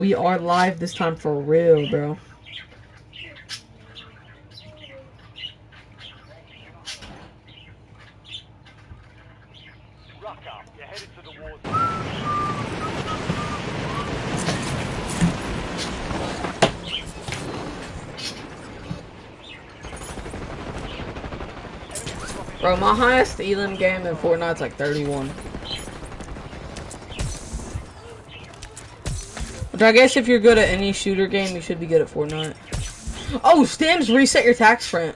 We are live this time for real, bro. Rucker, you're headed to the war zone. Bro, my highest Elim game in Fortnite's like 31. Which I guess if you're good at any shooter game, you should be good at Fortnite. Oh, Stims, reset your tax print.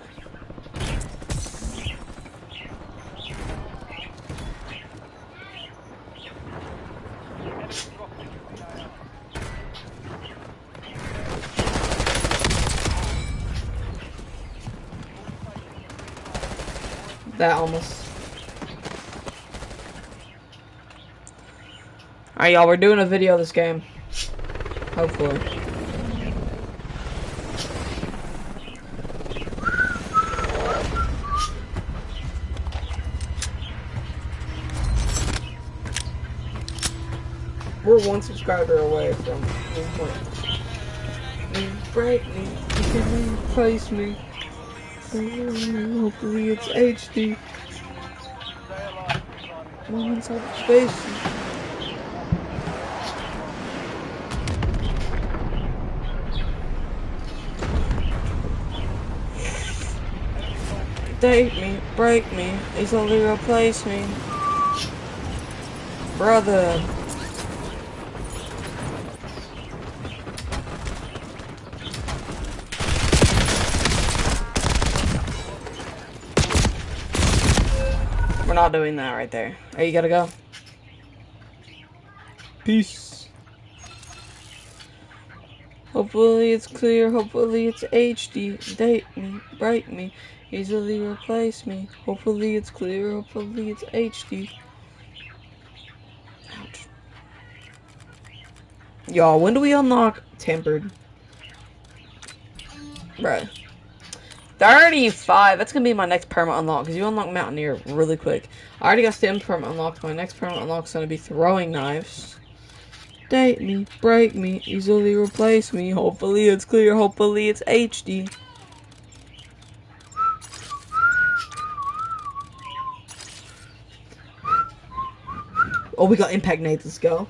That almost. Alright, y'all, we're doing a video of this game. Hopefully. We're one subscriber away from 1 point. Break me, you can replace me. Hopefully it's HD. Moments of space. Date me, break me, easily replace me. Brother. We're not doing that right there. Hey, you gotta go. Peace. Hopefully it's clear, hopefully it's HD. Date me, break me, easily replace me. Hopefully it's clear, hopefully it's HD. Ouch. Y'all, when do we unlock Tempered? Bruh. 35. That's gonna be my next perma unlock because you unlock Mountaineer really quick. I already got Stim perma unlocked. My next perma unlock is gonna be throwing knives. Date me, break me, easily replace me. Hopefully it's clear, hopefully it's HD. Oh, we got impact nades. Let's go.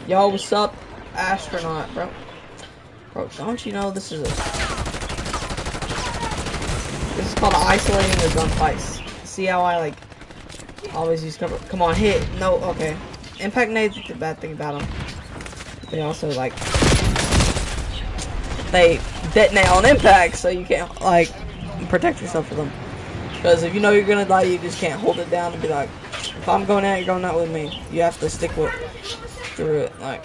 Yo, what's up, astronaut, bro? Bro, don't you know this is called isolating the gunfights. See how I like always use cover? Come on, hit. No, okay. Impact nades is the bad thing about them. They also like they detonate on impact, so you can't like protect yourself with them. Because if you know you're gonna die, you just can't hold it down and be like, if I'm going out, you're going out with me. You have to stick with through it, like.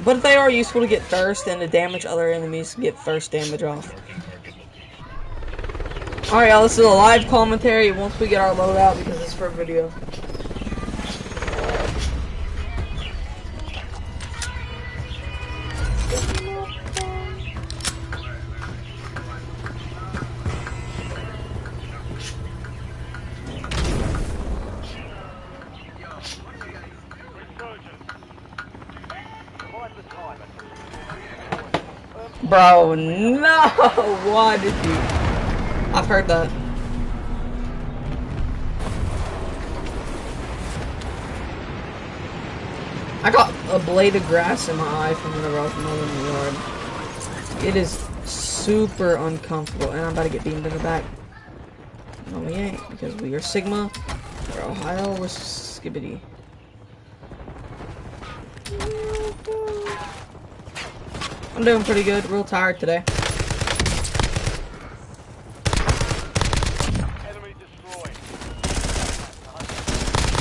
But they are useful to get thirst and to damage other enemies, get first damage off. Alright, y'all, this is a live commentary once we get our loadout because it's for a video. Bro, no! Why did you? I've heard that. I got a blade of grass in my eye from whenever I was mowing the yard. It is super uncomfortable, and I'm about to get beamed in the back. No, we ain't, because we are Sigma. We're Ohio, we're Skibbity. I'm doing pretty good, real tired today.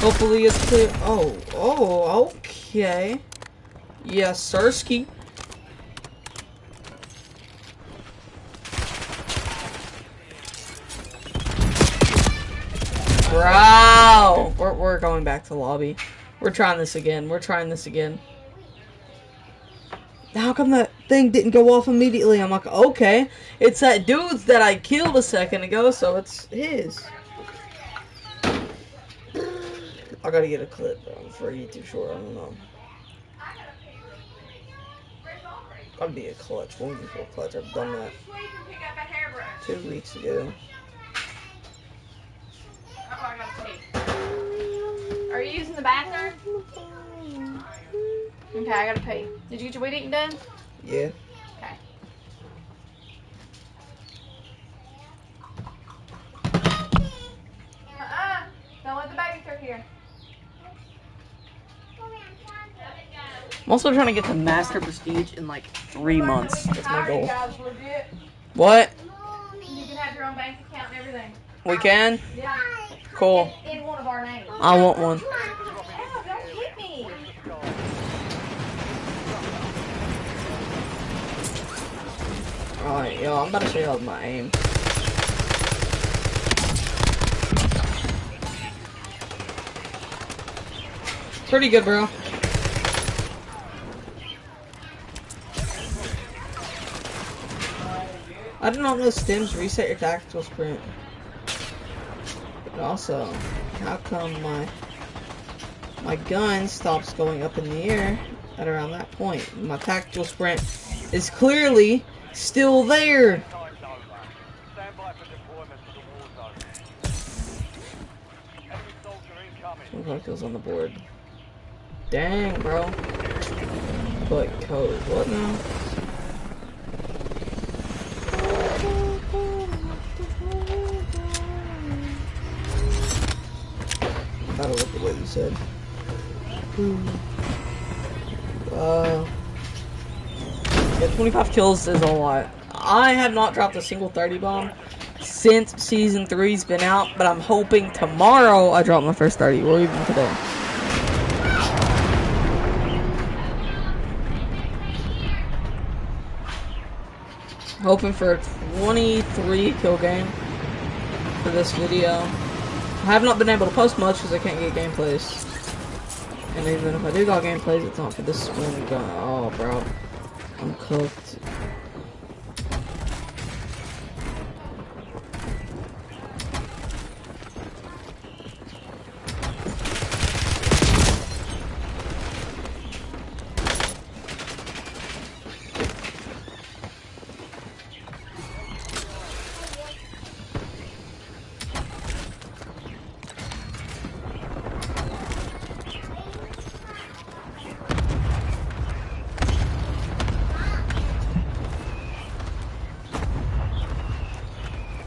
Hopefully it's clear. Oh, okay. Yes, Sirski. Bro! We're going back to lobby. We're trying this again. How come that thing didn't go off immediately? I'm like, okay. It's that dude's that I killed a second ago, so it's his. I gotta get a clip for a YouTube short. I don't know. Gotta be a clutch. One before clutch. I've done that 2 weeks ago. Are you using the bathroom? Okay, I gotta pee. Did you get your weed eating done? Yeah. Okay. Don't let the baby through here. I'm also trying to get to Master Prestige in like 3 months. That's my goal. Guys, legit. What? You can have your own bank account and everything. We can? Yeah. Cool. In one of our names. I want one. Oh, don't hit me. Alright, yo, I'm about to show y'all my aim. Pretty good, bro. I did not know stims reset your tactical sprint. But also, how come my gun stops going up in the air at around that point? My tactical sprint is clearly still there. Time's over. Stand by for deployment to the war zone. Enemy soldier incoming. 25 kills on the board. Dang, bro. But code, what now? Gotta look at what you said. Yeah, 25 kills is a lot. I have not dropped a single 30 bomb since Season 3's been out, but I'm hoping tomorrow I drop my first 30, or even today. Hoping for a 23 kill game for this video. I have not been able to post much because I can't get gameplays. And even if I do got gameplays, it's not for this one gun. Oh, bro. I'm cooked.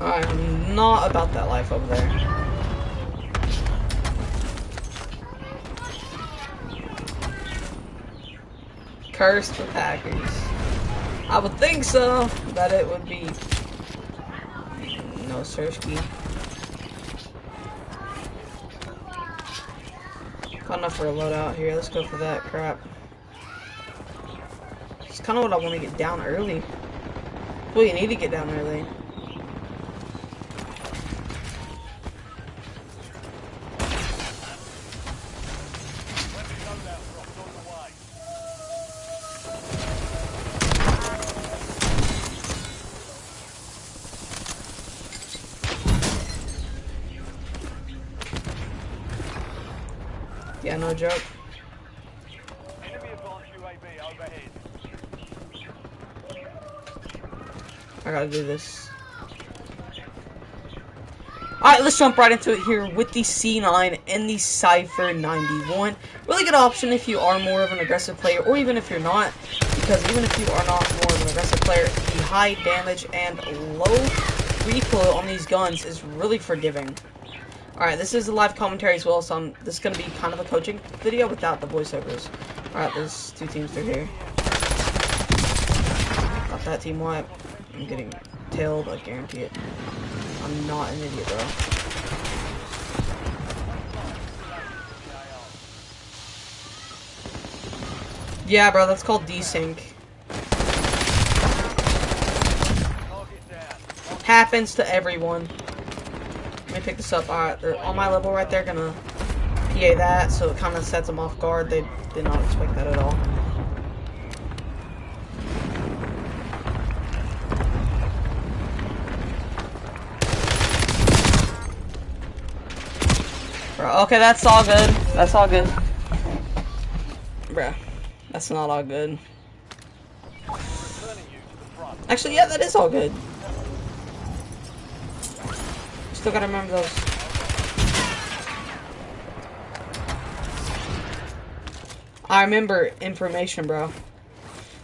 I'm not about that life over there. Cursed for Packers. I would think so, but it would be no Sirski. Got enough for a loadout here. Let's go for that crap. It's kind of what I want to get down early. Well, you need to get down early. Yeah, no joke. Enemy advanced UAV overhead. I gotta do this. Alright, let's jump right into it here with the C9 and the Cypher 91. Really good option if you are more of an aggressive player, or even if you're not. Because even if you are not more of an aggressive player, the high damage and low recoil on these guns is really forgiving. Alright, this is a live commentary as well, so this is going to be kind of a coaching video without the voiceovers. Alright, there's 2 teams through here. Got that team wipe. I'm getting tailed, I guarantee it. I'm not an idiot, bro. Yeah, bro, that's called desync. Target down. Happens to everyone. Let me pick this up. Alright, they're on my level right there, gonna PA that, so it kind of sets them off guard. They did not expect that at all. Bro, okay, that's all good. That's all good. Bruh, that's not all good. Returning you to the front. Actually, yeah, that is all good. Still gotta remember those. I remember information, bro.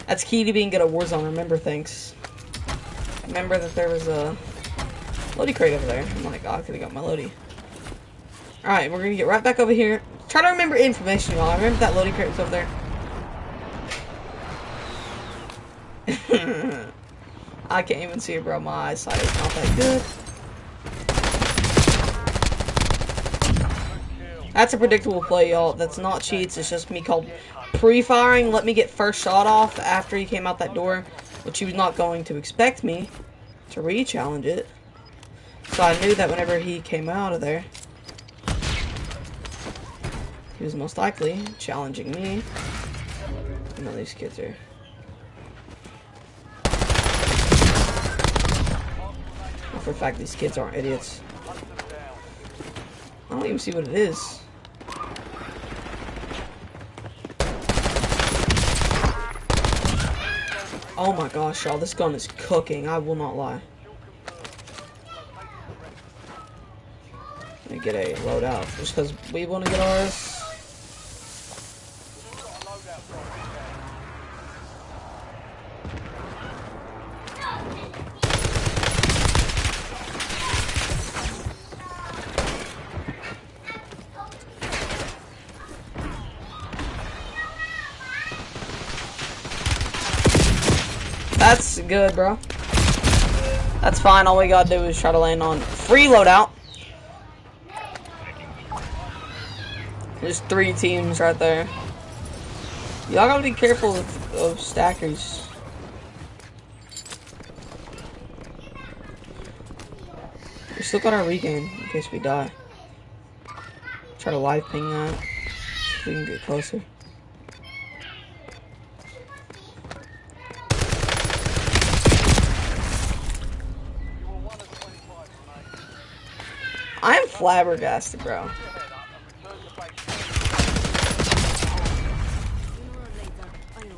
That's key to being good at Warzone. Remember things. Remember that there was a loadie crate over there. Oh my god, I could've got my loadie. Alright, we're gonna get right back over here. Try to remember information, y'all. I remember that loadie crate was over there. I can't even see it, bro. My eyesight is not that good. That's a predictable play, y'all. That's not cheats. It's just me called pre-firing. Let me get first shot off after he came out that door, which he was not going to expect me to re-challenge it. So I knew that whenever he came out of there, he was most likely challenging me. No, these kids are... For a fact, these kids aren't idiots. I don't even see what it is. Oh my gosh, y'all, this gun is cooking. I will not lie. Let me get a loadout just because we want to get ours. That's good, bro. That's fine. All we gotta do is try to land on free loadout. There's 3 teams right there. Y'all gotta be careful of stackers. We still got our regain in case we die. Try to live ping that so we can get closer. I'm flabbergasted, bro.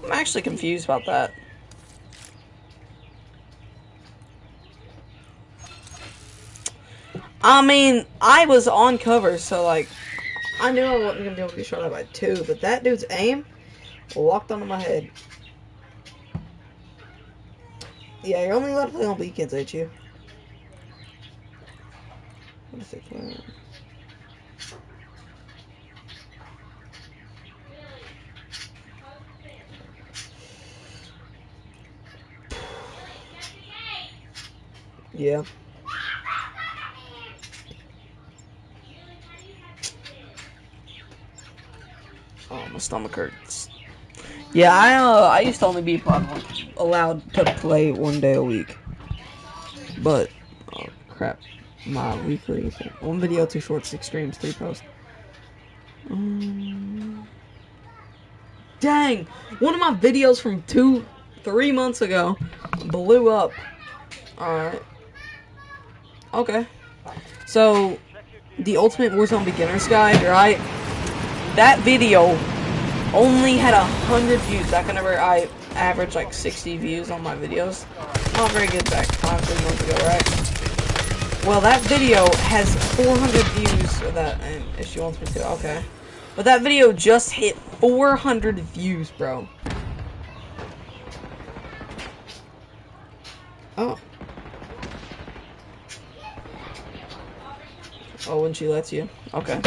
I'm actually confused about that. I mean, I was on cover, so like, I knew I wasn't gonna be able to get shot at by 2, but that dude's aim locked onto my head. Yeah, you're only allowed to play on weekends, ain't you? What is it playing? Yeah. Oh, my stomach hurts. Yeah, I used to only be allowed to play 1 day a week. But, oh crap. My weekly thing. 1 video, 2 shorts, 6 streams, 3 posts. Dang! One of my videos from 3 months ago blew up. Alright. Okay. So, the Ultimate Warzone Beginner's Guide, right? That video only had 100 views back whenever I averaged like 60 views on my videos. Not very good back 3 months ago, right? Well, that video has 400 views of that, and if she wants me to, okay. But that video just hit 400 views, bro. Oh. Oh, when she lets you. Okay.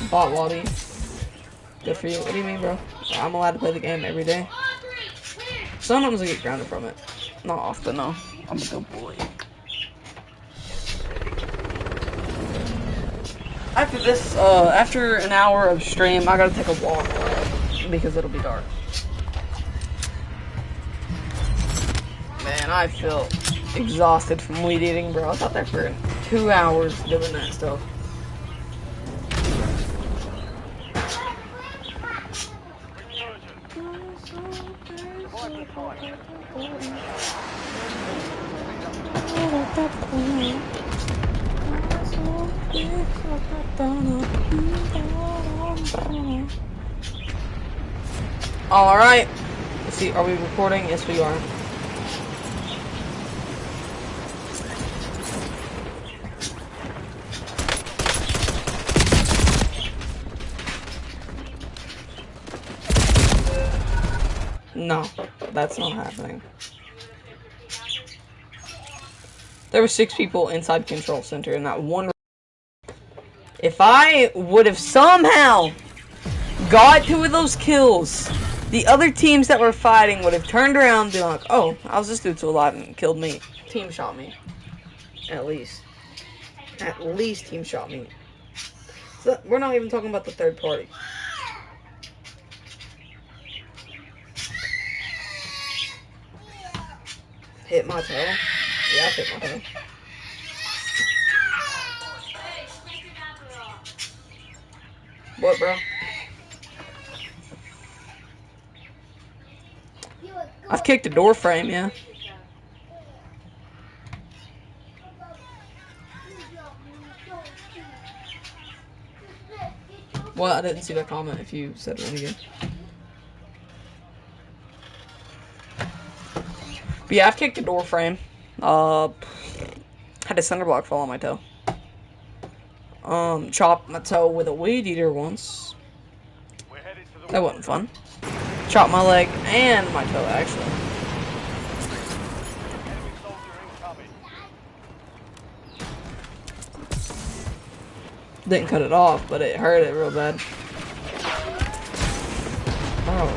Bot Waddy. Good for you. What do you mean, bro? I'm allowed to play the game every day. Sometimes I get grounded from it. Not often, though. I'm a good boy. after this, after an hour of stream, I gotta take a walk because it'll be dark. Man, I feel exhausted from weed eating, bro. I was out there for 2 hours doing that stuff. Alright. Let's see, are we recording? Yes, we are. No, that's not happening. There were 6 people inside Control Center in that one. If I would have somehow got 2 of those kills, the other teams that were fighting would have turned around and been like, oh, I was this dude's alive and killed me. Team shot me. At least. At least team shot me. So we're not even talking about the third party. Hit my toe? Yeah, I hit my toe. What, bro? I've kicked a door frame, yeah. Well, I didn't see that comment if you said one again. But yeah, I've kicked a door frame. Had a cinder block fall on my toe. Chopped my toe with a weed eater once. That wasn't fun. Chopped my leg and my toe, actually. Didn't cut it off, but it hurt it real bad. Oh.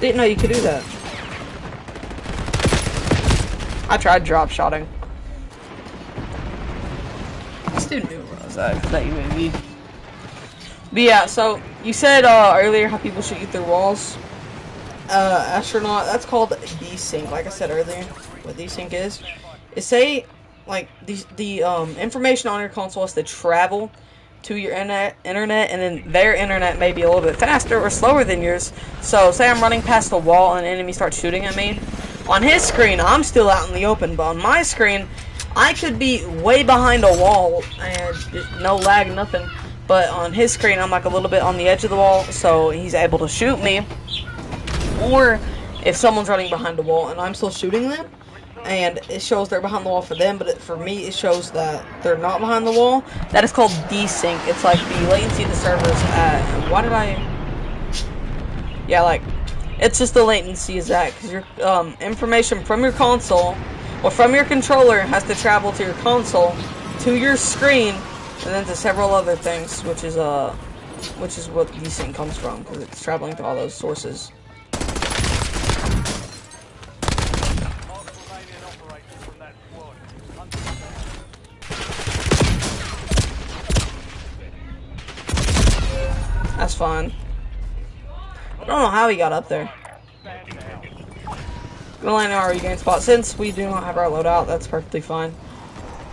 Didn't know you could do that. I tried drop shotting. This dude knew where I was at, that UAV. But yeah, so you said earlier how people shoot you through walls. Astronaut, that's called desync. Like I said earlier, what desync is say like the information on your console has to travel to your internet, and then their internet may be a little bit faster or slower than yours. So say I'm running past the wall and an enemy starts shooting at me. On his screen, I'm still out in the open, but on my screen, I could be way behind a wall and just no lag, nothing. But on his screen, I'm like a little bit on the edge of the wall, so he's able to shoot me. Or if someone's running behind a wall and I'm still shooting them, and it shows they're behind the wall for them, but for me, it shows that they're not behind the wall. That is called desync. It's like the latency of the servers at... Why did I... Yeah, like... It's just the latency is that, because your information from your console, or from your controller, has to travel to your console, to your screen, and then to several other things, which is what desync comes from, because it's traveling to all those sources. That's fine. I don't know how he got up there. Gonna land in our regain spot. Since we do not have our loadout, that's perfectly fine.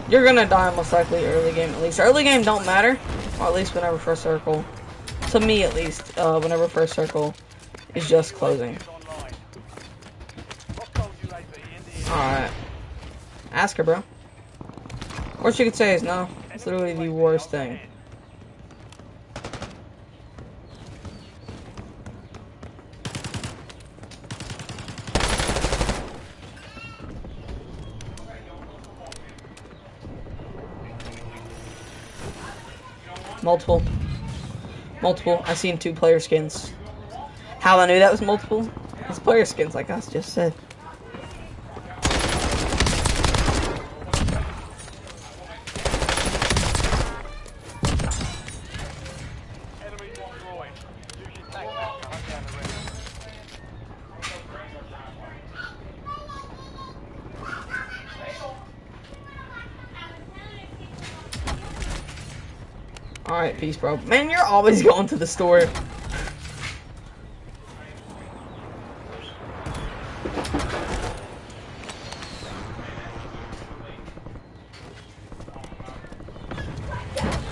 You're gonna die most likely early game at least. Early game don't matter, or at least whenever first circle. To me at least, whenever first circle is just closing. Alright. Ask her, bro. What you could say is no. It's literally the worst thing. Multiple. I seen 2 player skins. How I knew that was multiple? It's player skins, like I just said. Alright, peace, bro. Man, you're always going to the store.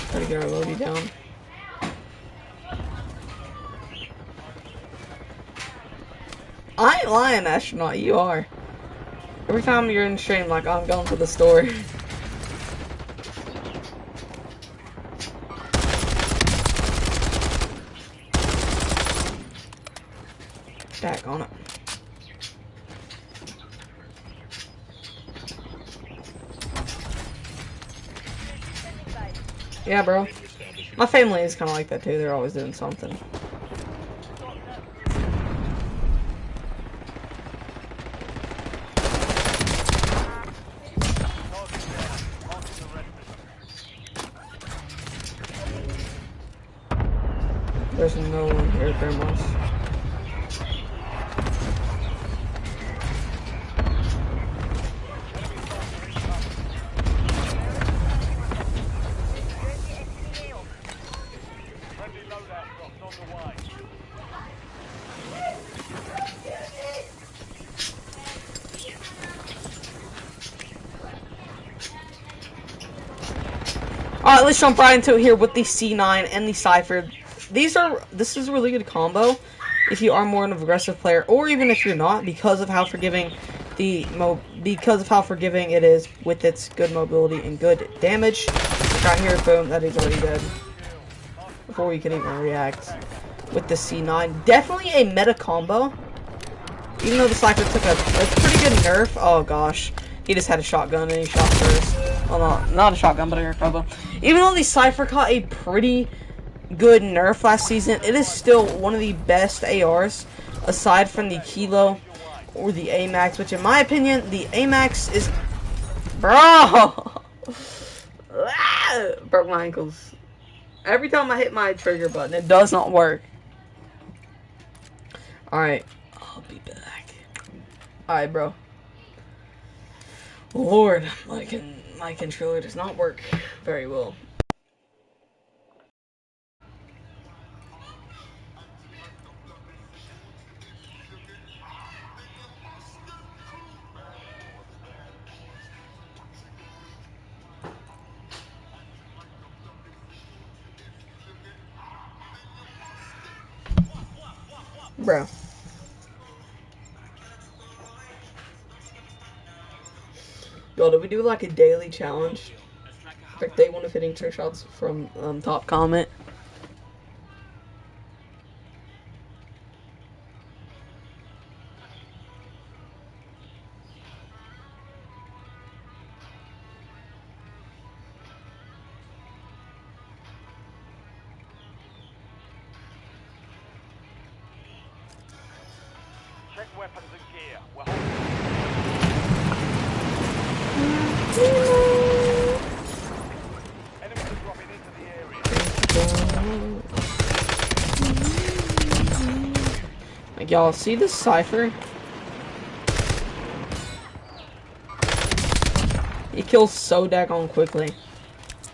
Try to get our loadie down. I ain't lying, astronaut. You are. Every time you're in stream, like, I'm going to the store. Stack on it. Yeah, bro. My family is kind of like that too. They're always doing something. There's no one here, Grandma's. Friendly loadout drops on the way. Alright, let's jump right into it here with the C9 and the Cypher. This is a really good combo if you are more an aggressive player, or even if you're not, because of how forgiving it is with its good mobility and good damage. Right here, boom, that is already dead before we can even react with the C9. Definitely a meta combo. Even though the Cypher took a pretty good nerf. Oh gosh, he just had a shotgun and he shot first. Well, not a shotgun, but a air combo. Even though the Cypher caught a pretty good nerf last season, it is still one of the best ARs aside from the Kilo or the AMAX, which in my opinion, the AMAX is... Bro! Broke my ankles. Every time I hit my trigger button, it does not work. Alright. I'll be back. Alright, bro. Lord, my controller does not work very well. Bro. Yo, did we do like a daily challenge? Like day one of hitting trick shots from top comment. Check weapons and gear. We're holding. Enemies are dropping into the area. Like, y'all see this Cypher? He kills so daggone quickly.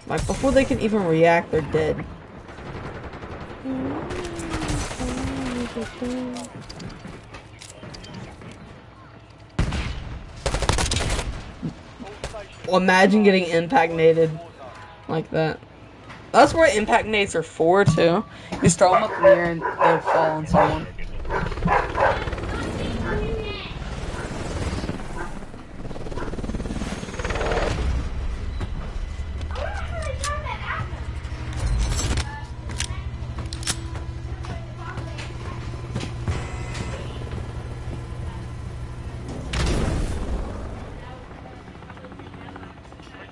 Like, before they can even react, they're dead. Well, imagine getting impact naded like that. That's what impact nades are for, too. You just throw them up in the air and they'll fall on someone.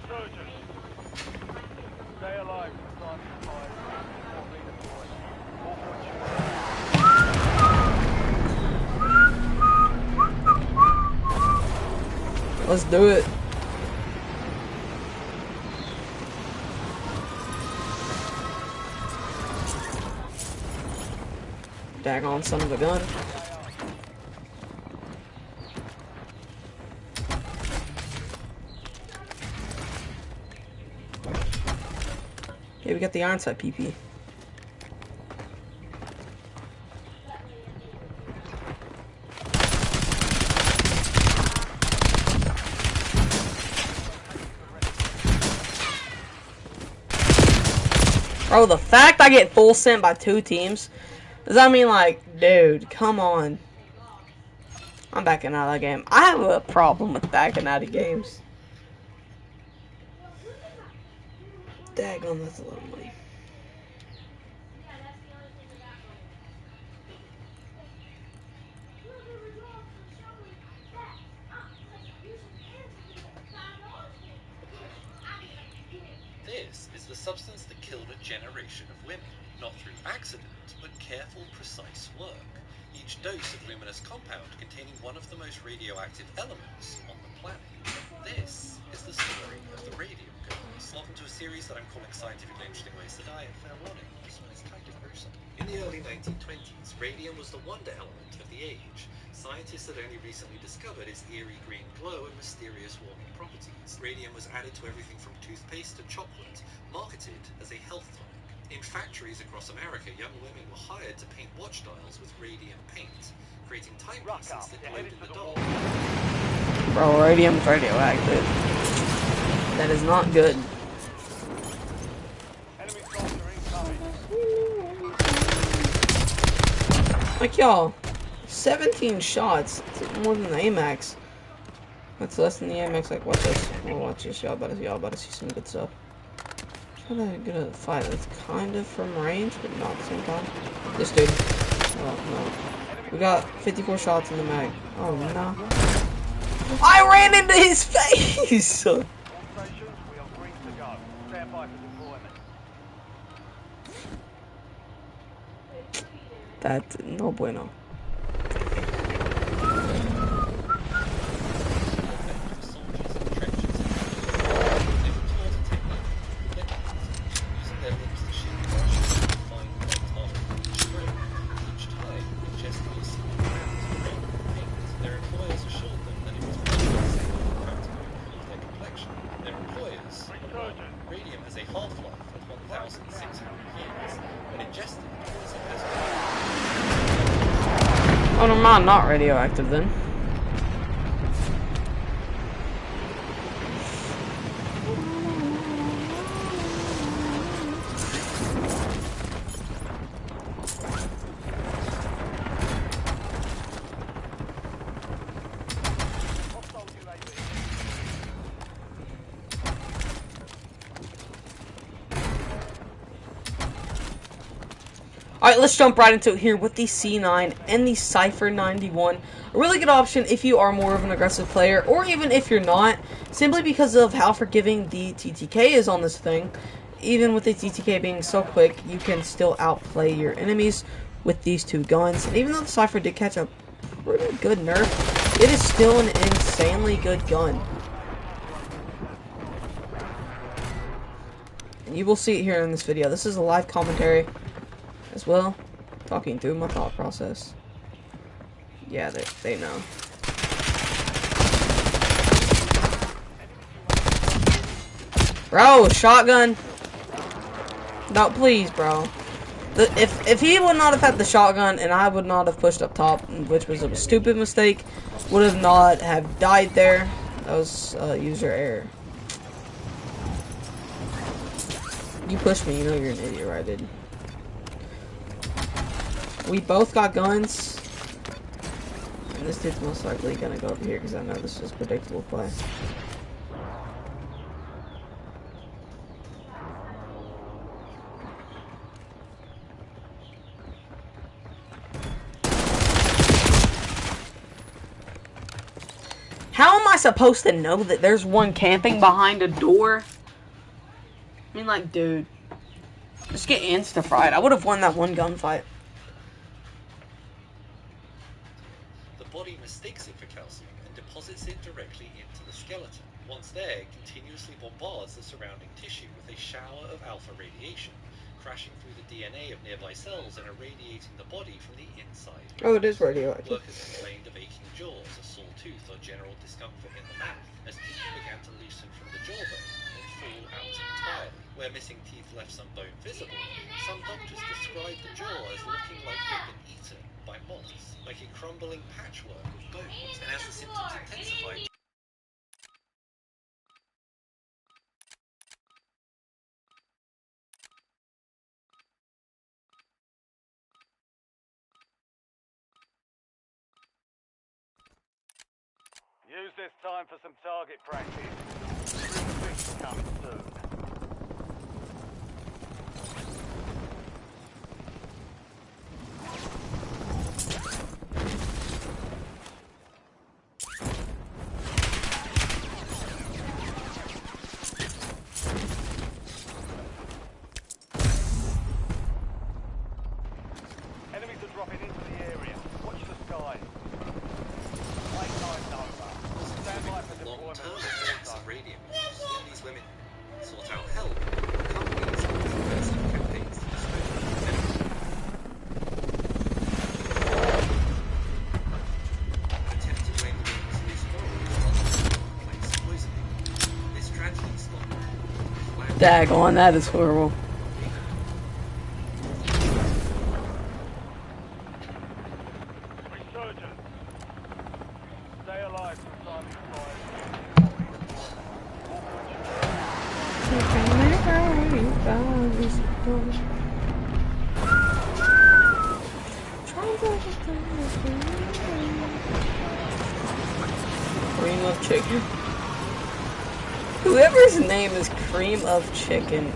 Resurgence. Stay alive for time to fire. All point shooter. Let's do it. Daggone son of a gun. Yeah, we got the iron sight PP. Bro, the fact I get full sent by 2 teams, does that mean, like, dude, come on. I'm backing out of that game. I have a problem with backing out of games. Daggone, that's a lot of money. This is the substance that killed a generation of women, not through accident, but careful, precise work. Each dose of luminous compound containing one of the most radioactive elements on the planet. This is the story of the Radium Girls. Welcome to a series that I'm calling Scientifically Interesting Ways to Die, and fair warning, this one is kind of gruesome. In the early 1920s, radium was the wonder element of the age. Scientists had only recently discovered its eerie green glow and mysterious warming properties. Radium was added to everything from toothpaste to chocolate, marketed as a health tonic. In factories across America, young women were hired to paint watch dials with radium paint, creating timepieces that glowed in the dark. Bro, radium's radioactive. That is not good. Enemy soldier incoming. Like, y'all, 17 shots. It's more than the AMAX. That's less than the AMAX. Like, watch this. Oh, watch this. Y'all about to see some good stuff. Trying to get a fight that's kind of from range, but not at the same time. This dude. Oh, no. We got 54 shots in the mag. Oh, no. I ran into his face! All stations, we are green to go. Stand by for deployment. That's no bueno. Radium has a half-life of 1,600 years. When ingested, poison has Oh, never mind, not radioactive then. Alright, let's jump right into it here with the C9 and the Cypher 91. A really good option if you are more of an aggressive player, or even if you're not, simply because of how forgiving the TTK is on this thing. Even with the TTK being so quick, you can still outplay your enemies with these 2 guns. And even though the Cypher did catch a pretty good nerf, it is still an insanely good gun. And you will see it here in this video. This is a live commentary as well, talking through my thought process. Yeah, they know. Bro, shotgun. No, please, bro. If he would not have had the shotgun and I would not have pushed up top, which was a stupid mistake, would have not have died there. That was user error. You pushed me, you know you're an idiot, right, dude? We both got guns. And this dude's most likely gonna go over here because I know this is predictable play. How am I supposed to know that there's one camping behind a door? I mean, like, dude. Just get insta-fried. I would have won that one gunfight. The body mistakes it for calcium and deposits it directly into the skeleton. Once there, it continuously bombards the surrounding tissue with a shower of alpha radiation, crashing through the DNA of nearby cells and irradiating the body from the inside. Oh, it is radioactive. Workers complained of aching jaws, a sore tooth, or general discomfort in the mouth as tissue began to loosen from the jawbone and fall out entirely. Where where missing teeth left some bone visible, some doctors describe the jaw as looking like they've been eaten by moths, like a crumbling patchwork of bones. And as the symptoms intensify, Use this time for some target practice. Real fish coming soon. Enemies are dropping into the area. Watch the skies. Playtime's over. Stand by for deployment. long-term effects of radio use. When these women sought out help, companies launched aggressive campaigns to discourage them. Attempted to rain the women's loose morals place poisoning. This tragedy stopped. Daggone, that is horrible. Resurgence. Stay alive for time expires. Cream of chicken. Whoever's name is Cream of Chicken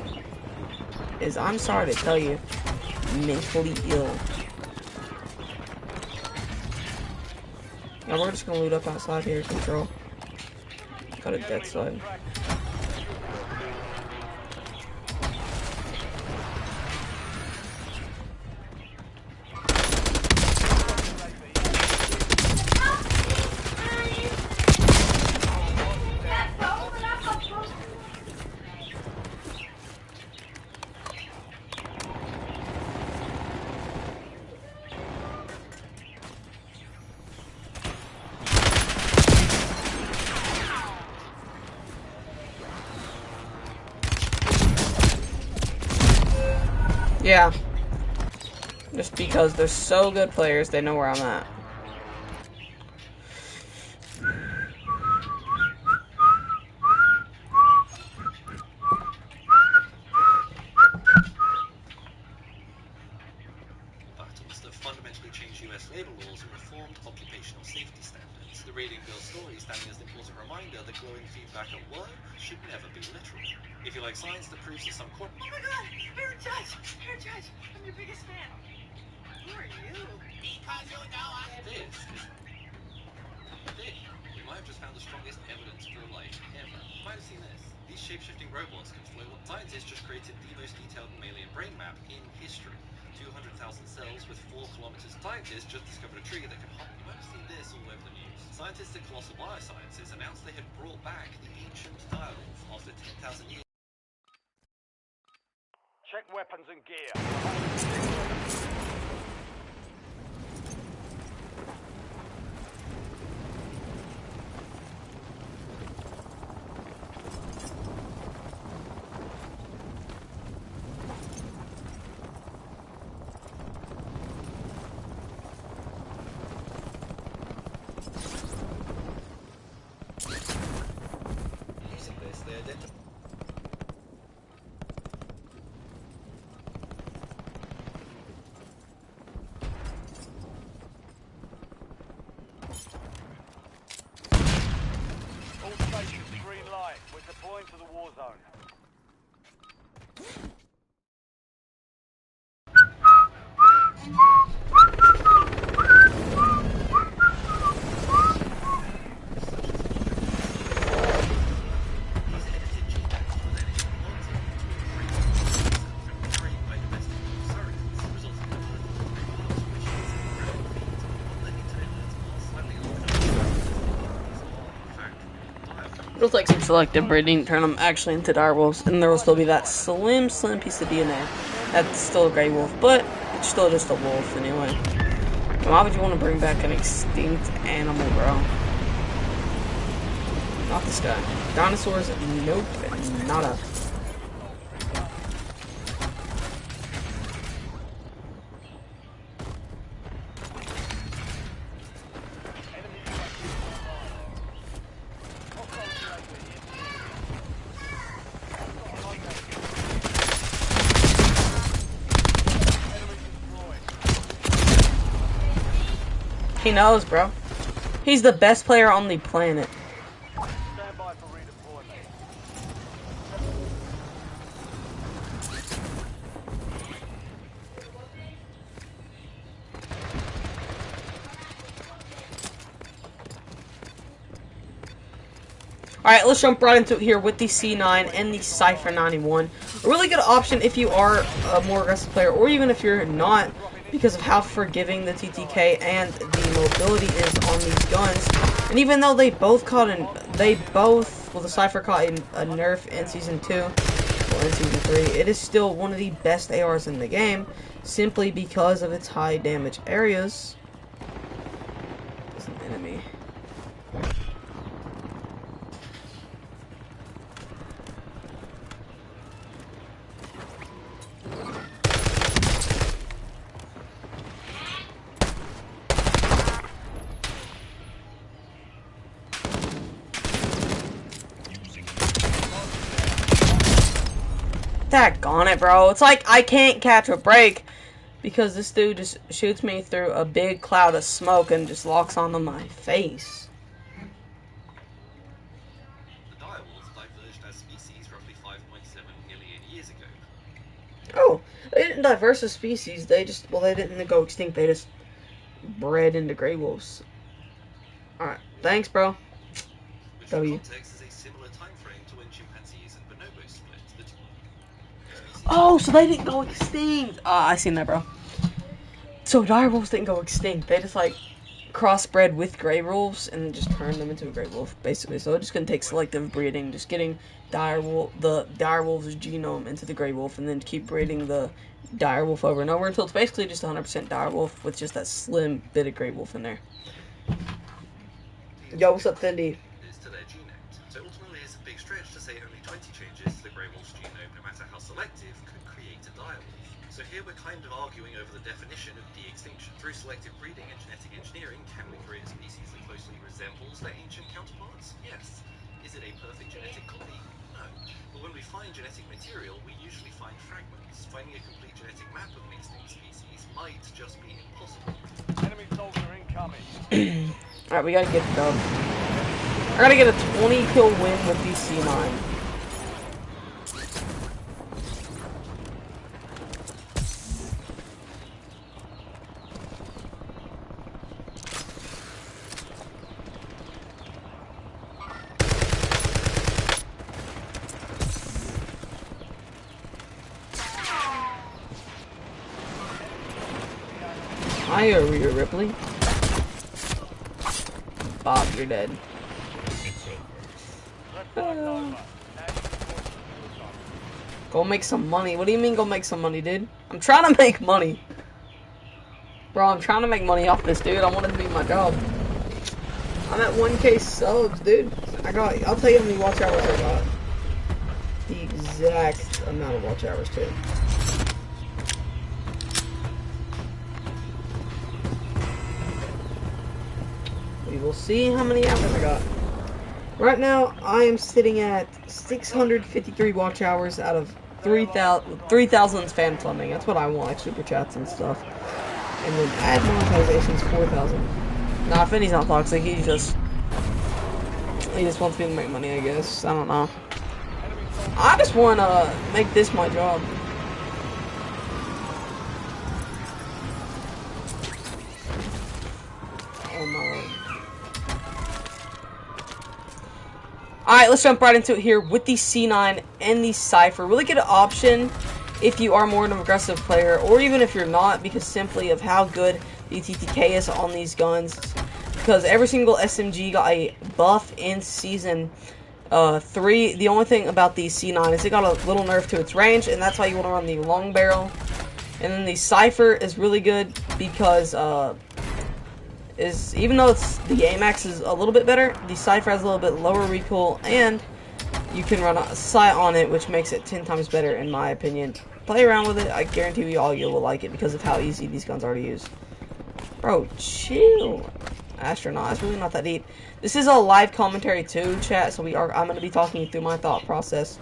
is, I'm sorry to tell you, mentally ill. Now we're just gonna loot up outside here, Control. Got a death side. Yeah. Just because they're so good players, they know where I'm at. Battles that fundamentally changed US labor laws and reformed occupational safety standards. The Radiant Girl story standing as an important reminder that glowing feedback at work should never be literal. If you like science that proves that some Oh my god! Aaron Judge! Aaron Judge! I'm your biggest fan. Who are you? Because you know I'm... This we might have just found the strongest evidence for life ever. You might have seen this. These shape-shifting robots can flow. Scientists just created the most detailed mammalian brain map in history. 200,000 cells with 4 kilometers. Scientists just discovered a tree that can hop. You might have seen this all over the news. Scientists at Colossal Biosciences announced they had brought back the ancient tiles after 10,000 years. Check weapons and gear. Using this, they identified. All stations, green light. We're deploying to the war zone. These edited genomes were then implanted into a brain and carried by domestic surrogates, resulting in a leading to internet slightly It'll take some selective breeding to turn them actually into direwolves, and there will still be that slim piece of DNA. That's still a gray wolf, but it's still just a wolf anyway. Why would you want to bring back an extinct animal, bro? Not this guy. Dinosaurs, nope, nada. He knows, bro. He's the best player on the planet. Stand by for redeployment. Alright, let's jump right into it here with the C9 and the Cypher 91. A really good option if you are a more aggressive player, or even if you're not, because of how forgiving the TTK and the mobility is on these guns. And even though they both caught well, the Cypher caught a nerf in Season 2, well, in Season 3, it is still one of the best ARs in the game, simply because of its high damage areas. There's an enemy. Daggone it, bro. It's like I can't catch a break because this dude just shoots me through a big cloud of smoke and just locks onto my face. The direwolves diverged as species roughly 5.7 million years ago. Oh, they didn't diverse as species. They just, well, they didn't go extinct. They just bred into gray wolves. Alright, thanks, bro. Which W. in context is a similar time frame to when chimpanzees and bonobos split. The species Oh, so they didn't go extinct. I seen that, bro. So direwolves didn't go extinct. They just like crossbred with gray wolves and just turned them into a gray wolf, basically. So it's just gonna take selective breeding, just getting the direwolf's genome into the gray wolf, and then keep breeding the direwolf over and over until it's basically just 100% direwolf with just that slim bit of gray wolf in there. Yo, what's up, Fendi? is to their genomes. So ultimately, it's a big stretch to say only 20 changes to the grey wolf's genome, no matter how selective, could create a direwolf. So here we're kind of arguing over the definition of de-extinction. Through selective breeding and genetic engineering, can we create a species that closely resembles their ancient counterparts? Yes. Is it a perfect genetic copy? No. But when we find genetic material, we usually find fragments. Finding a complete genetic map of an extinct species might just be impossible. Enemy soldier incoming. Alright, we gotta get the dub. I gotta get a 20 kill win with the C9. Hiya, Rhea Ripley. Bob, you're dead. Go make some money. What do you mean go make some money, dude? I'm trying to make money. Bro, I'm trying to make money off this, dude. I want it to be my job. I'm at 1K subs, dude. I'll tell you how many watch hours I got. The exact amount of watch hours, too. We will see how many hours I got. Right now, I am sitting at 653 watch hours out of 3,000 fan funding. That's what I want, like super chats and stuff. And then ad monetization's 4,000. Nah, Finney's not toxic. He just wants me to make money, I guess. I don't know. I just want to make this my job. Oh my. Alright, let's jump right into it here with the C9 and the Cypher. Really good option if you are more of an aggressive player, or even if you're not, because simply of how good the TTK is on these guns. Because every single SMG got a buff in Season 3. The only thing about the C9 is it got a little nerf to its range, and that's why you want to run the long barrel. And then the Cypher is really good because even though the AMAX is a little bit better, the Cypher has a little bit lower recoil, and you can run a sight on it, which makes it 10 times better in my opinion. Play around with it. I guarantee you all you will like it because of how easy these guns are to use. Bro, chill. Astronaut, it's really not that deep. This is a live commentary too, chat, so I'm going to be talking you through my thought process,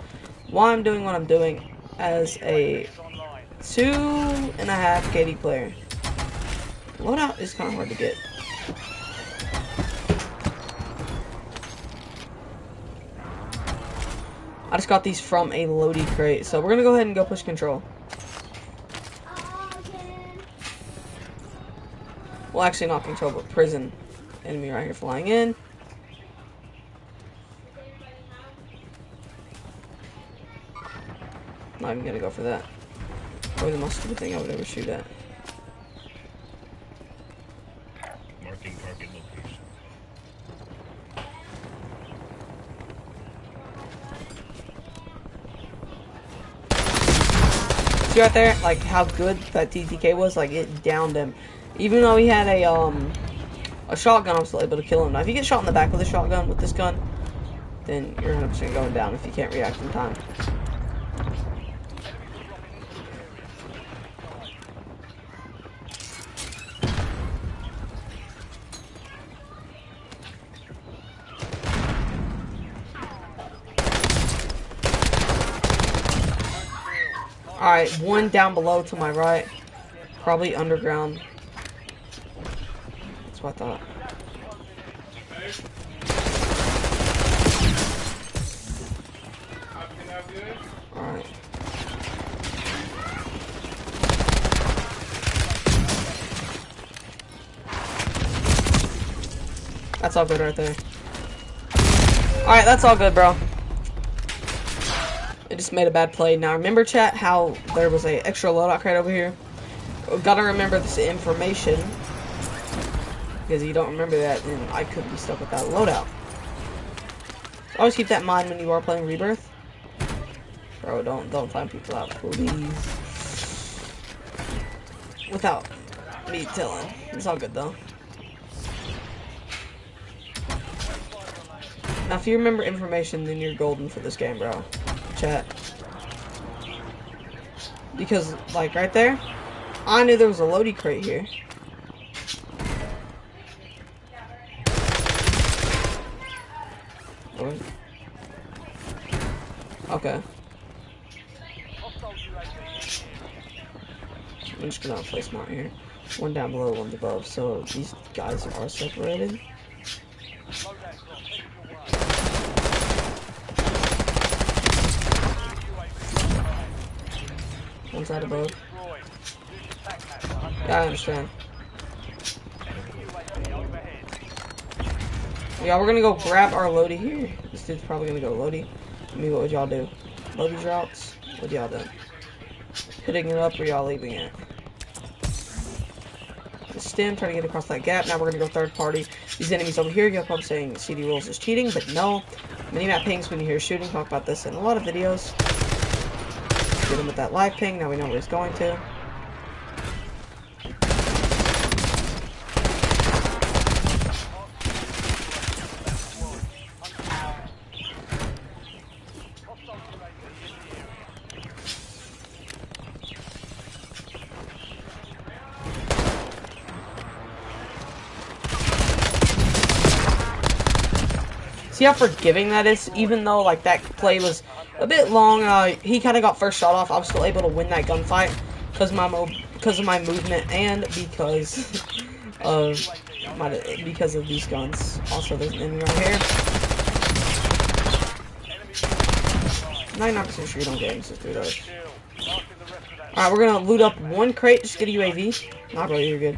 why I'm doing what I'm doing as a 2.5 KD player. Loadout is kind of hard to get. I just got these from a loadie crate. So we're gonna go ahead and go push control. Well, actually not control, but prison. Enemy right here flying in. Not even gonna go for that. Probably the most stupid thing I would ever shoot at. Marking target location. See right there, like how good that TTK was. Like it downed him, even though he had a shotgun. I'm still able to kill him. Now, if you get shot in the back with a shotgun with this gun, then you're 100% going down if you can't react in time. Alright, one down below to my right. Probably underground. That's what I thought. Alright. That's all good right there. Alright, that's all good, bro. I just made a bad play. Now remember, chat, how there was a extra loadout crate over here? Gotta remember this information, because if you don't remember that, then I could be stuck with that loadout. So always keep that in mind when you are playing Rebirth. Bro, don't find people out, please. Without me telling. It's all good though. Now if you remember information, then you're golden for this game, bro. Chat. Because, like, right there, I knew there was a loadie crate here. Okay. I'm just gonna play smart here. One down below, one's above, so these guys are separated. One side above. Yeah, I understand. Yeah, we're gonna go grab our loadie here. This dude's probably gonna go loadie. I mean, what would y'all do? Load these routes? What y'all do? Hitting it up or y'all leaving it? Stem, trying to get across that gap. Now we're gonna go third party. These enemies over here, you're probably saying CD rules is cheating, but no. Minimap pings when you hear shooting. Talk about this in a lot of videos. Get him with that live ping. Now we know where he's going to. See how forgiving that is? Even though, like, that play was a bit long, he kind of got first shot off. I was still able to win that gunfight because of my movement and because of these guns. Also, there's an enemy right here. 99% sure you don't get access to those. Alright, we're gonna loot up one crate, just get a UAV. Not really, you're good.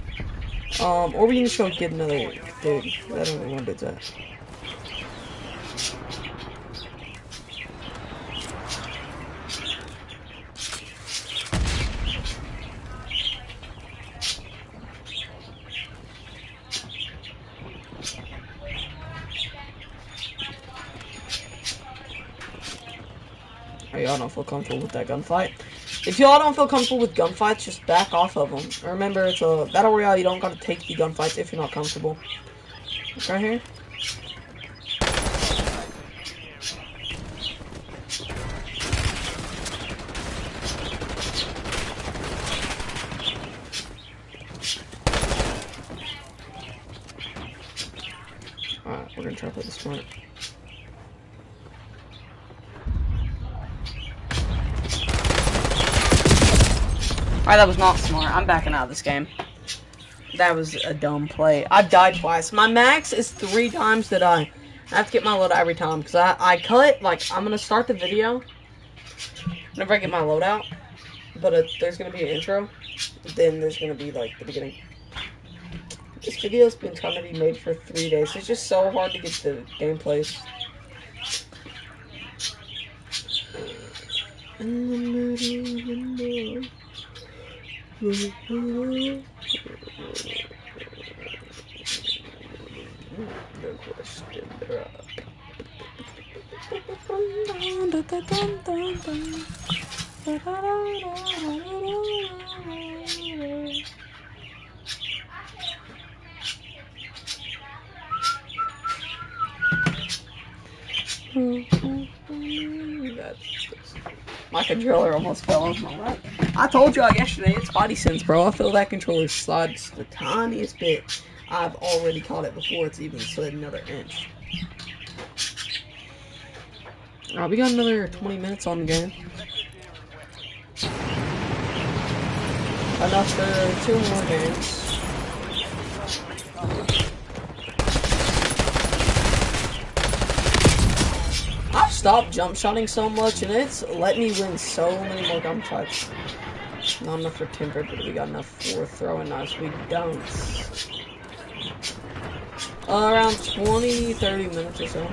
Or we can just go get another dude. I don't really want to do that. Y'all don't feel comfortable with that gunfight. If y'all don't feel comfortable with gunfights, just back off of them. Remember, it's a battle royale. You don't gotta take the gunfights if you're not comfortable. Look right here. Alright, we're gonna try to play this smart. Alright, that was not smart. I'm backing out of this game. That was a dumb play. I've died twice. My max is 3 times that I I have to get my loadout every time because I cut, like, I'm going to start the video whenever I get my loadout, but there's going to be an intro, then there's going to be, like, the beginning. This video's been trying to be made for 3 days. It's just so hard to get the gameplays. In the middle no question there. My controller almost fell off my lap. I told y'all yesterday, it's body sense, bro. I feel that controller slide just the tiniest bit. I've already caught it before it's even slid another inch. Alright, we got another 20 minutes on the game. Enough for 2 more games. I've stopped jump shotting so much, and it's let me win so many more gunfights. Not enough for timber, but we got enough for throwing knives. We don't. Around 20-30 minutes or so.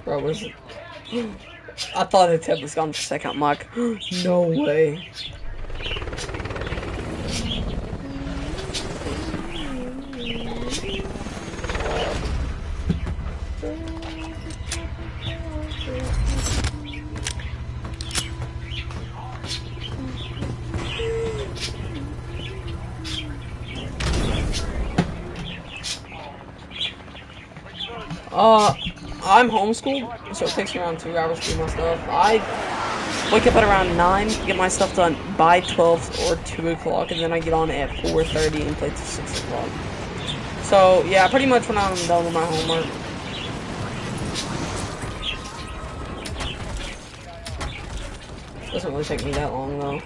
Bro, where's it? I thought the tip was gone for a second. I'm like, no way. I'm homeschooled, so it takes me around 2 hours to do my stuff. I wake up at around 9, get my stuff done by 12 or 2 o'clock, and then I get on at 4:30 and play till 6 o'clock. So, yeah, pretty much when I'm done with my homework. Doesn't really take me that long, though.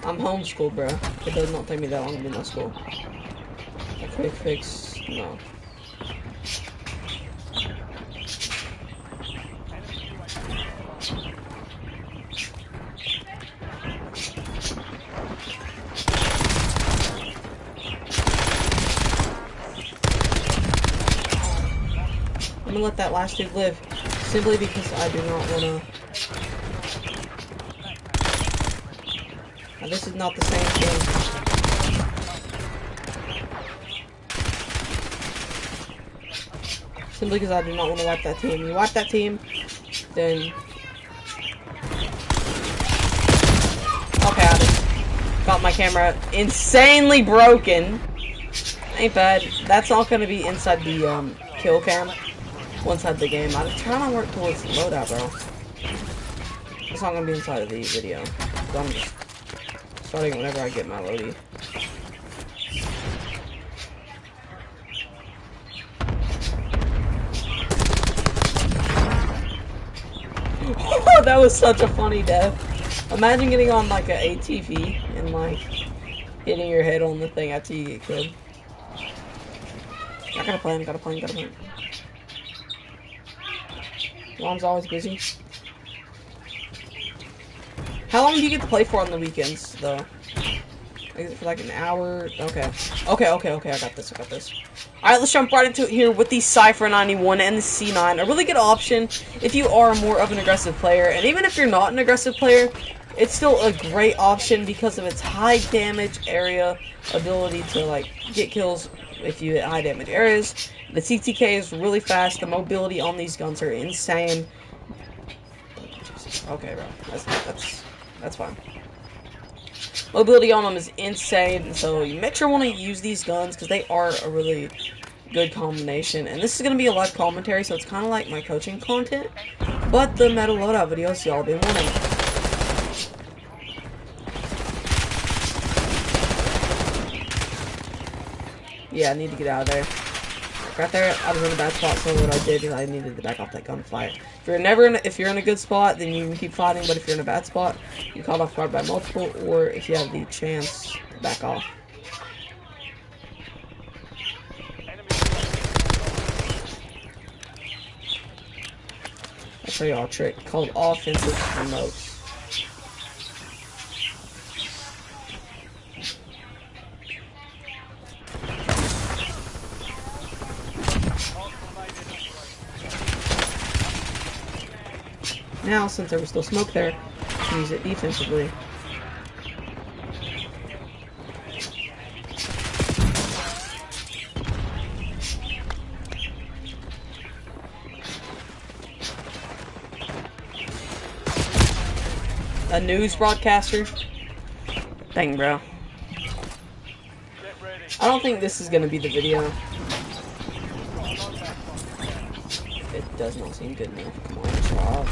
I'm homeschooled, bro. It does not take me that long to do my school. A quick fix, no. I'm gonna let that last dude live, simply because I do not wanna. Now, this is not the same thing. Simply because I do not want to wipe that team. You wipe that team, then. Okay, I just got my camera insanely broken. Ain't bad. That's not gonna be inside the kill cam. Inside the game. I'm trying to work towards the loadout, bro. It's not gonna be inside of the video. So I'm just starting whenever I get my loadie. That was such a funny death. Imagine getting on like an ATV and like hitting your head on the thing after you get killed. I got a plan, got a plan, got a plan. Mom's always busy. How long do you get to play for on the weekends, though? Is it for like an hour? Okay. Okay, I got this, Alright, let's jump right into it here with the Cypher 91 and the C9. A really good option if you are more of an aggressive player. And even if you're not an aggressive player, it's still a great option because of its high damage area ability to, like, get kills if you hit high damage areas. The TTK is really fast. The mobility on these guns are insane. Okay, bro. That's fine. Mobility on them is insane, so you make sure you want to use these guns because they are a really good combination. And this is going to be a live commentary, so it's kind of like my coaching content, but the metal loadout videos y'all been wanting. Yeah, I need to get out of there. Right there, I was in a bad spot, so what I did is I needed to back off that gunfight. If you're in a good spot, then you can keep fighting, but if you're in a bad spot, you caught off guard by multiple, or if you have the chance, back off. I'll show y'all a trick called offensive remotes. Now, since there was still smoke there, you can use it defensively. A news broadcaster? Dang, bro. I don't think this is gonna be the video. It does not seem good enough. Come on, Rob.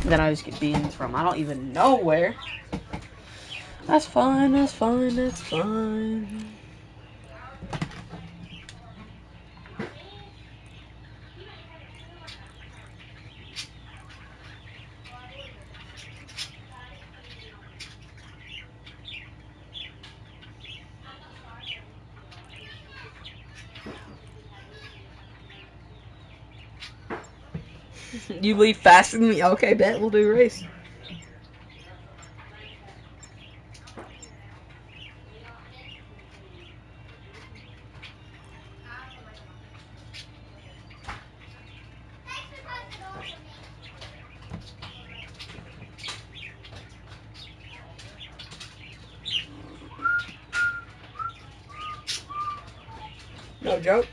Then I just get beans from I don't even know where. That's fine, that's fine, that's fine. You leave faster than me? Okay, bet. We'll do a race. No joke?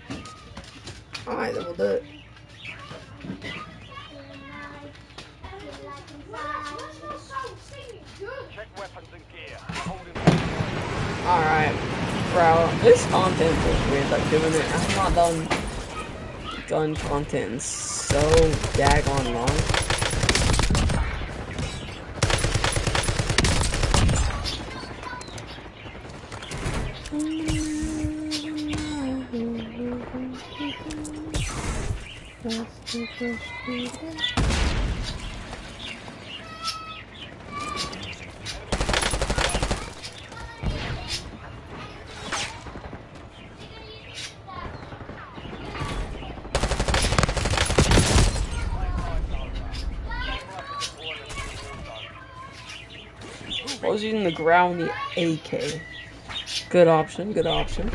Alright, then we'll do it. Alright, bro, this content feels weird, like doing it. I've not done content in so daggone long. I was using the ground, the AK. Good option, good option.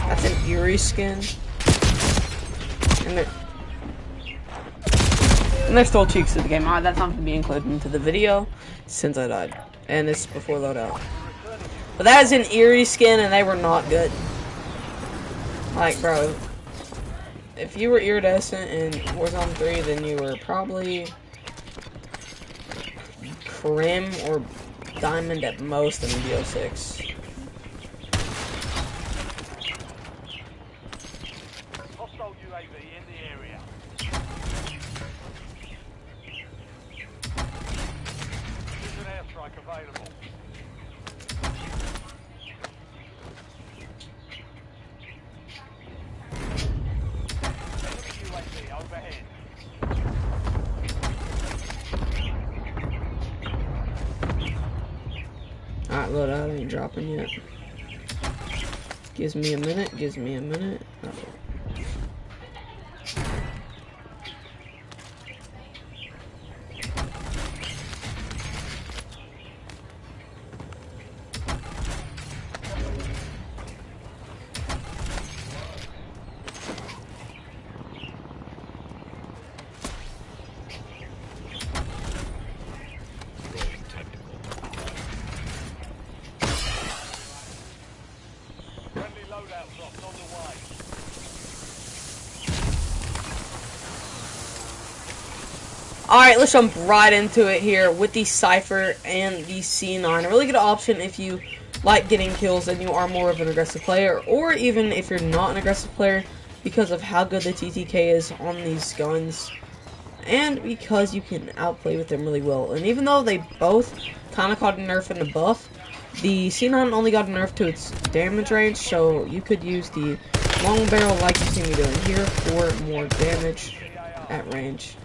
That's an Eerie skin. And they're still cheeks to the game. Alright, that's not going to be included into the video since I died. And it's before loadout. But that is an Eerie skin and they were not good. Like, bro, if you were iridescent in Warzone 3, then you were probably Crim or Diamond at most in BO6. Hostile UAV in the area. There's an airstrike available. Enemy UAV overhead. Alright, loadout ain't dropping yet. Gives me a minute, Oh. Rolling tactical. Friendly loadout drops on the way. Alright, let's jump right into it here with the Cypher and the C9. A really good option if you like getting kills and you are more of an aggressive player, or even if you're not an aggressive player, because of how good the TTK is on these guns, and because you can outplay with them really well. And even though they both kind of got a nerf and a buff, the C9 only got a nerf to its damage range, so you could use the long barrel like you see me doing here for more damage at range.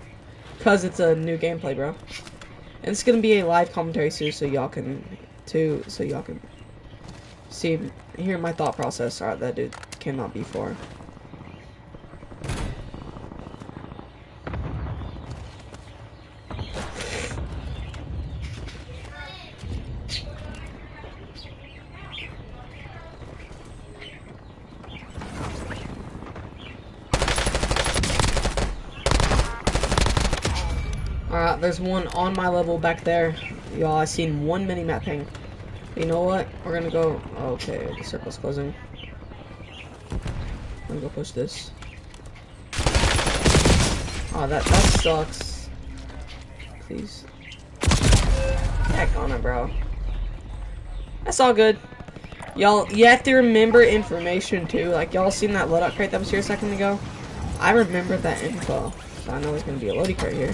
Because it's a new gameplay, bro. And it's gonna be a live commentary soon, so y'all can see, hear my thought process. Alright, that dude cannot be far. Alright, there's one on my level back there. Y'all, I seen one mini-map ping. You know what? We're gonna go... Okay, the circle's closing. I'm gonna go push this. Oh, that sucks. Please. Heck on it, bro. That's all good. Y'all, you have to remember information, too. Like, y'all seen that loadout crate that was here a second ago? I remember that info. So I know there's gonna be a loading crate here.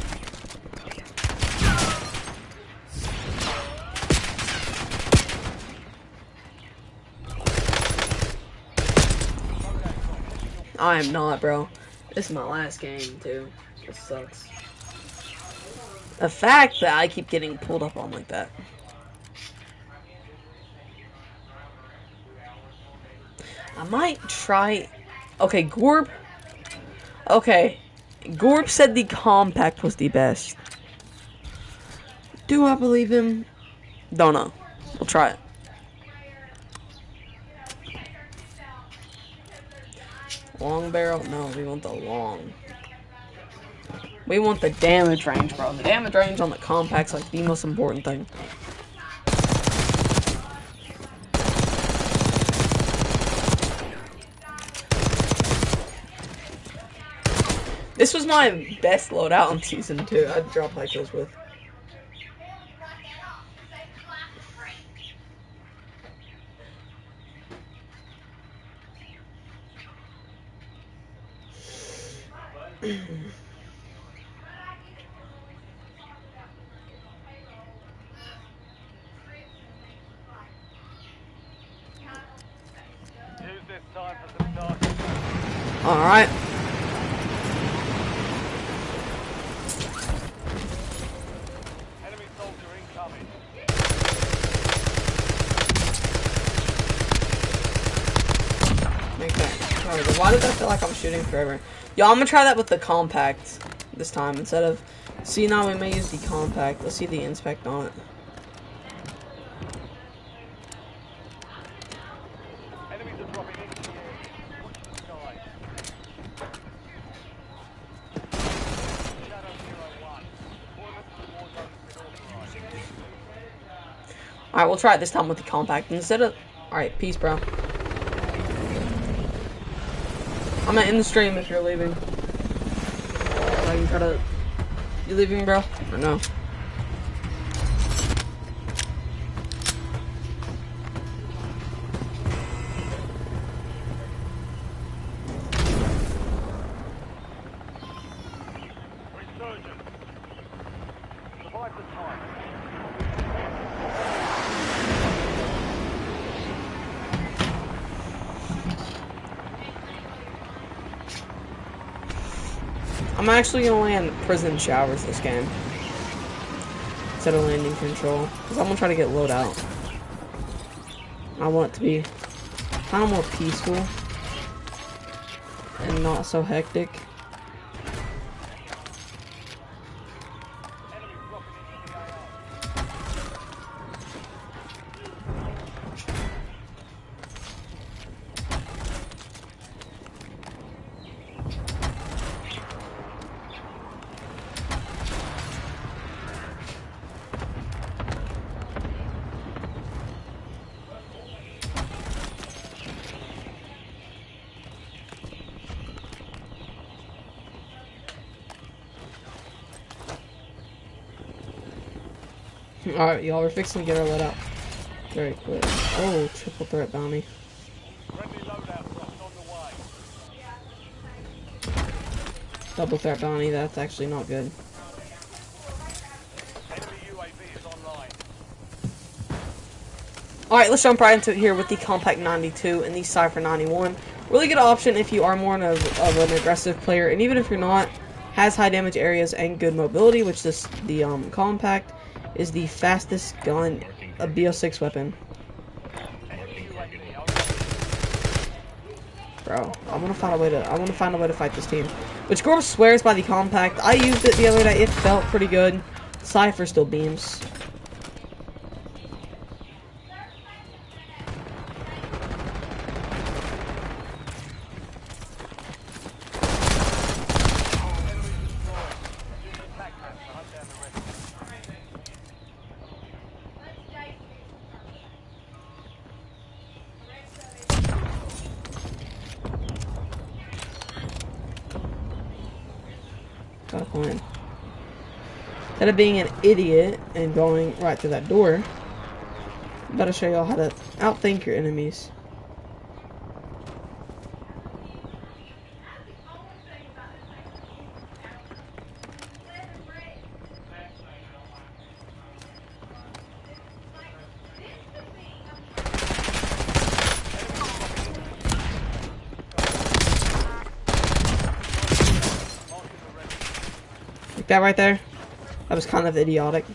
I am not, bro. This is my last game, too. This sucks. The fact that I keep getting pulled up on like that. I might try... Okay, Gorb. Okay. Gorb said the compact was the best. Do I believe him? Don't know. We'll try it. Long barrel? No, we want the long. We want the damage range, bro. The damage range on the compact's like the most important thing. This was my best loadout in Season 2. I'd drop high kills with. Use this time for some targets. Alright. Enemy soldier incoming. Make that. Alright, why does that feel like I'm shooting forever? Yo, I'm gonna try that with the compact this time instead of... See, now we may use the compact. Let's see the inspect on it. Enemies are dropping into the area. Watch the sky. Shadow 01. Deployment to the war zone has been authorized. Alright, we'll try it this time with the compact instead of... Alright, peace, bro. I'm gonna end the stream if you're leaving. I can try to... You leaving, bro? Or no? Resurgence. Survive the time. I'm actually gonna land prison showers this game instead of landing control, because I'm gonna try to get load out. I want it to be kind of more peaceful and not so hectic. Alright, y'all, we're fixing to get our let out very quick. Oh, triple threat bounty. Friendly loadout drops on the way. Double threat bounty, that's actually not good. Enemy UAV is online. Alright, let's jump right into it here with the Compact 92 and the Cypher 91. Really good option if you are more of an aggressive player, and even if you're not, has high damage areas and good mobility, which the Compact is the fastest gun, a BO6 weapon. Bro, I want to find a way to fight this team. Which Gorb swears by the Compact. I used it the other day. It felt pretty good. Cypher still beams. Got a plan. Instead of being an idiot and going right through that door, I'm about to show y'all how to outthink your enemies. Like that right there? That was kind of idiotic.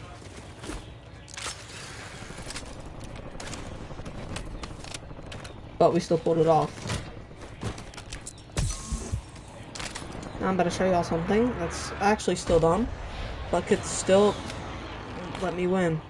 But we still pulled it off. Now I'm about to show y'all something that's actually still dumb, but could still let me win.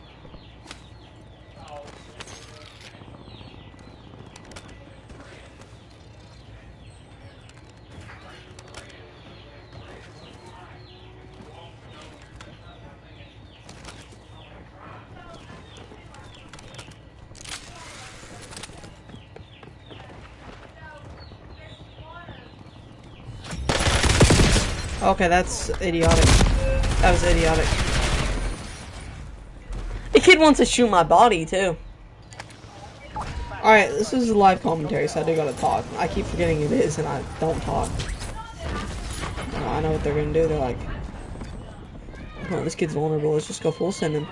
Okay, that's idiotic. That was idiotic. The kid wants to shoot my body, too. Alright, this is a live commentary, so I do gotta talk. I keep forgetting it is, and I don't talk. I know what they're gonna do. They're like, oh, this kid's vulnerable. Let's just go full send him.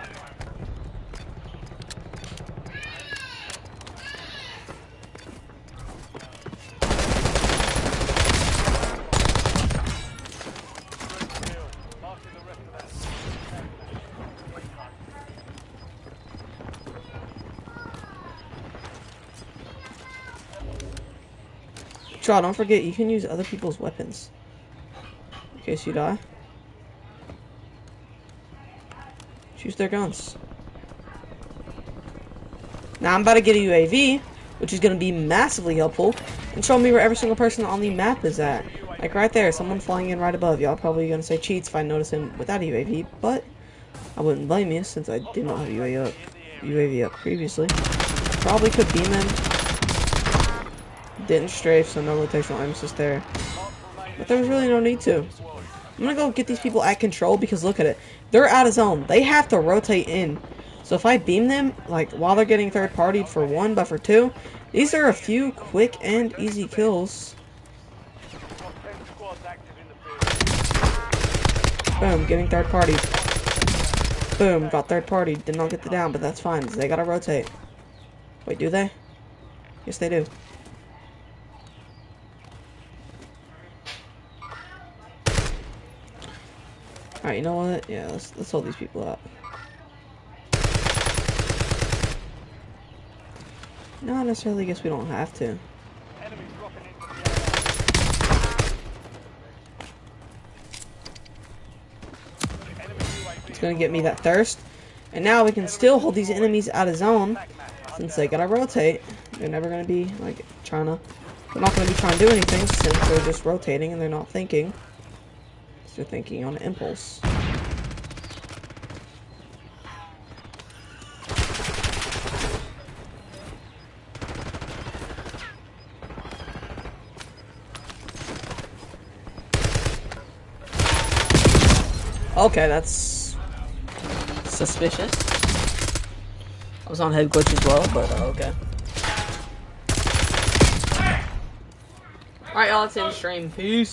Shaw, don't forget, you can use other people's weapons in case you die. Choose their guns. Now I'm about to get a UAV, which is going to be massively helpful, and show me where every single person on the map is at. Like right there, someone flying in right above. Y'all probably going to say cheats if I notice him without a UAV, but I wouldn't blame you since I did not have UAV up previously. Probably could beam him. Didn't strafe, so no rotational emphasis there. But there was really no need to. I'm gonna go get these people at control because look at it. They're out of zone. They have to rotate in. So if I beam them, like while they're getting third partied for one, but for two, these are a few quick and easy kills. Boom, getting third partied. Boom, got third partied. Did not get the down, but that's fine. They gotta rotate. Wait, do they? Yes, they do. Alright, you know what? Yeah, let's hold these people up. No, necessarily. Guess we don't have to. Enemies dropping into the area. Enemy UAV It's gonna get me that thirst. And now we can still hold these enemies out of zone. Since they gotta rotate. They're never gonna be, like, trying to... They're not gonna be trying to do anything since they're just rotating and they're not thinking. They're thinking on impulse. Okay, that's suspicious. I was on head glitch as well, but okay. Alright, y'all, let's end stream. Peace.